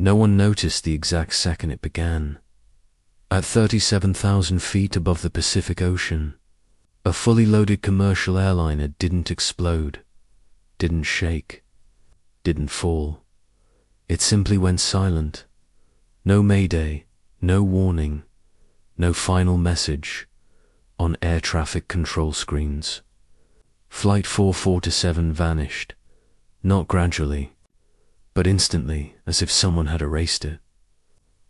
No one noticed the exact second it began. At 37,000 feet above the Pacific Ocean, a fully loaded commercial airliner didn't explode, didn't shake, didn't fall. It simply went silent. No mayday, no warning, no final message on air traffic control screens. Flight 447 vanished, not gradually, but instantly, as if someone had erased it.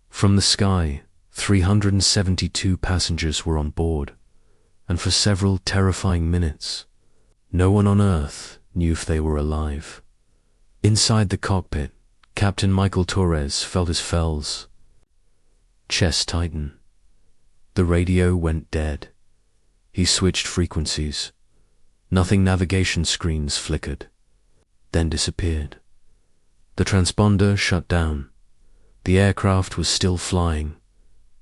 From the sky, 372 passengers were on board, and for several terrifying minutes, no one on Earth knew if they were alive. Inside the cockpit, Captain Michael Torres felt his fells chest tighten. The radio went dead. He switched frequencies. Nothing navigation screens flickered, then disappeared. The transponder shut down. The aircraft was still flying,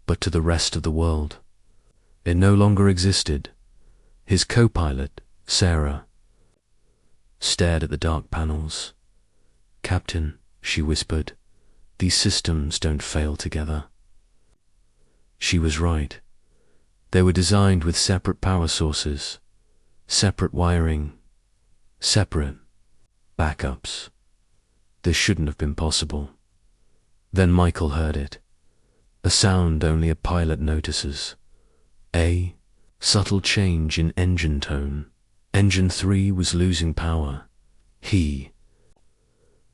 but to the rest of the world. It no longer existed. His co-pilot, Sarah, stared at the dark panels. "Captain," she whispered, "these systems don't fail together." She was right. They were designed with separate power sources, separate wiring, separate backups. This shouldn't have been possible. Then Michael heard it. A sound only a pilot notices. A subtle change in engine tone. Engine 3 was losing power. He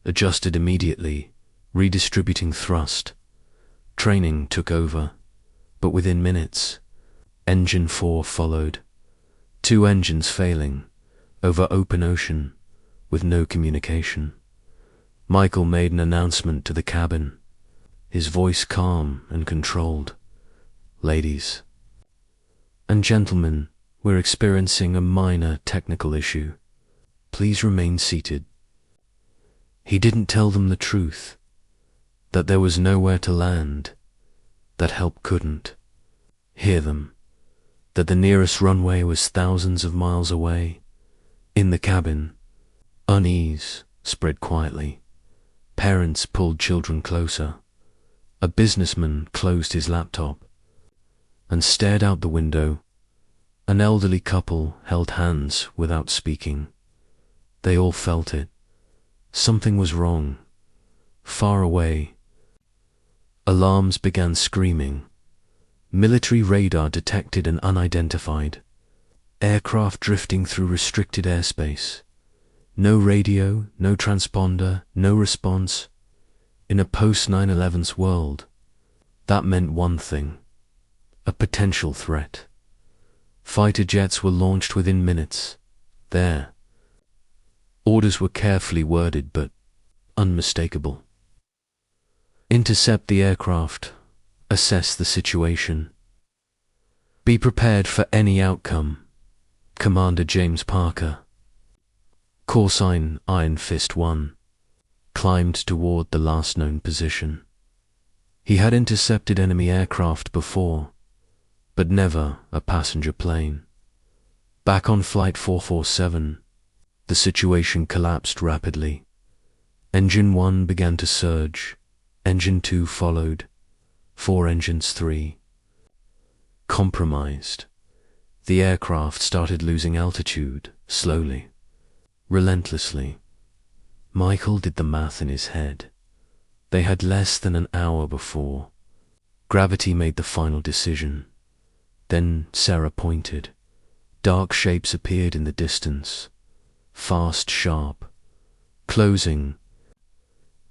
adjusted immediately, redistributing thrust. Training took over, but within minutes, Engine 4 followed. 2 engines failing, over open ocean, with no communication. Michael made an announcement to the cabin, his voice calm and controlled. "Ladies and gentlemen, we're experiencing a minor technical issue. Please remain seated." He didn't tell them the truth, that there was nowhere to land, that help couldn't hear them, that the nearest runway was thousands of miles away. In the cabin, unease spread quietly. Parents pulled children closer. A businessman closed his laptop and stared out the window. An elderly couple held hands without speaking. They all felt it. Something was wrong. Far away, alarms began screaming. Military radar detected an unidentified aircraft drifting through restricted airspace. No radio, no transponder, no response. In a post-9/11's world, that meant one thing: a potential threat. Fighter jets were launched within minutes. There. Orders were carefully worded but unmistakable. Intercept the aircraft. Assess the situation. Be prepared for any outcome. Commander James Parker. Call sign Iron Fist 1. Climbed toward the last known position. He had intercepted enemy aircraft before, but never a passenger plane. Back on Flight 447, the situation collapsed rapidly. Engine 1 began to surge. Engine 2 followed. 4 engines 3. Compromised. The aircraft started losing altitude, slowly, relentlessly. Michael did the math in his head. They had less than an hour before. Gravity made the final decision. Then Sarah pointed. Dark shapes appeared in the distance. Fast, sharp. Closing.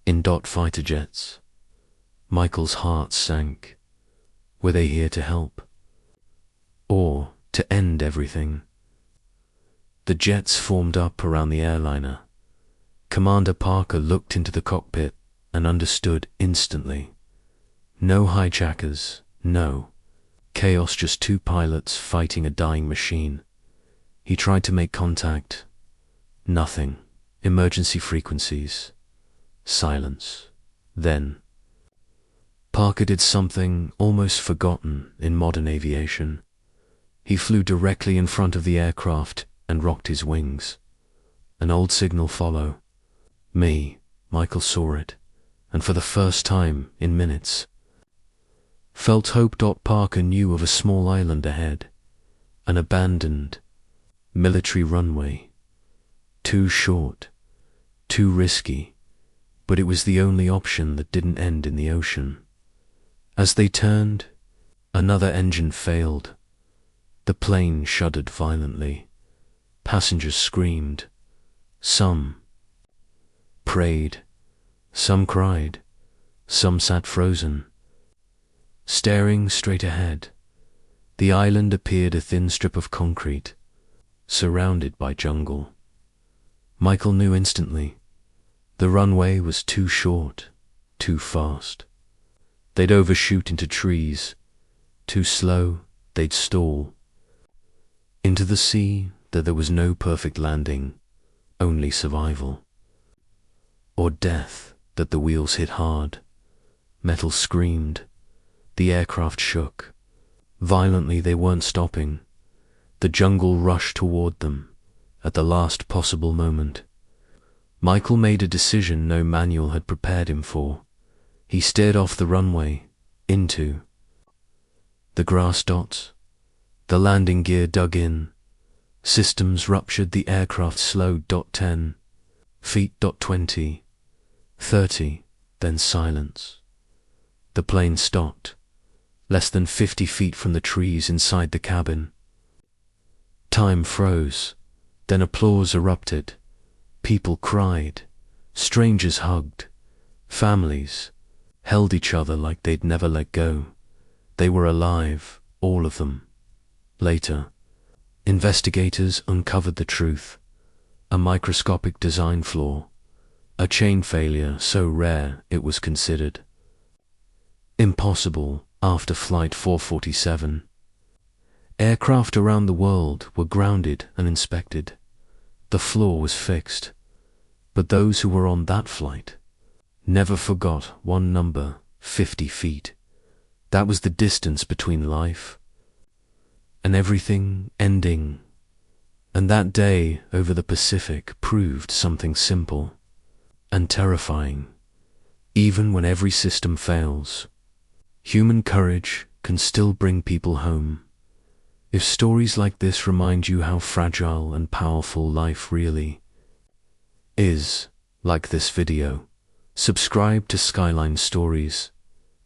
In dot fighter jets. Michael's heart sank. Were they here to help? Or to end everything? The jets formed up around the airliner. Commander Parker looked into the cockpit and understood instantly. No hijackers, no. Chaos, just 2 pilots fighting a dying machine. He tried to make contact. Nothing. Emergency frequencies. Silence. Then Parker did something almost forgotten in modern aviation. He flew directly in front of the aircraft and rocked his wings. An old signal followed. Michael saw it. and for the first time in minutes, felt hope. Parker knew of a small island ahead, an abandoned military runway. Too short, too risky, but it was the only option that didn't end in the ocean. As they turned, another engine failed. The plane shuddered violently. Passengers screamed. Some prayed, some cried, some sat frozen, staring straight ahead. The island appeared a thin strip of concrete, surrounded by jungle. Michael knew instantly. The runway was too short, too fast. They'd overshoot into trees. Too slow, they'd stall. Into the sea, that there was no perfect landing, only survival. Or death, that the wheels hit hard. Metal screamed. The aircraft shook. Violently, they weren't stopping. The jungle rushed toward them at the last possible moment. Michael made a decision no manual had prepared him for. He steered off the runway, into the grass dots. The landing gear dug in. Systems ruptured, the aircraft slowed. 10 feet. 20, 30, then silence. The plane stopped, less than 50 feet from the trees inside the cabin. Time froze, then applause erupted. People cried, strangers hugged, families held each other like they'd never let go. They were alive, all of them. Later, investigators uncovered the truth. A microscopic design flaw, a chain failure so rare it was considered impossible after Flight 447. Aircraft around the world were grounded and inspected. The flaw was fixed, but those who were on that flight never forgot one number: 50 feet. That was the distance between life and everything ending. And that day over the Pacific proved something simple and terrifying. Even when every system fails, human courage can still bring people home. If stories like this remind you how fragile and powerful life really is, like this video, subscribe to Skyline Stories,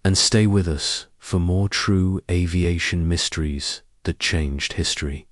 and stay with us for more true aviation mysteries that changed history.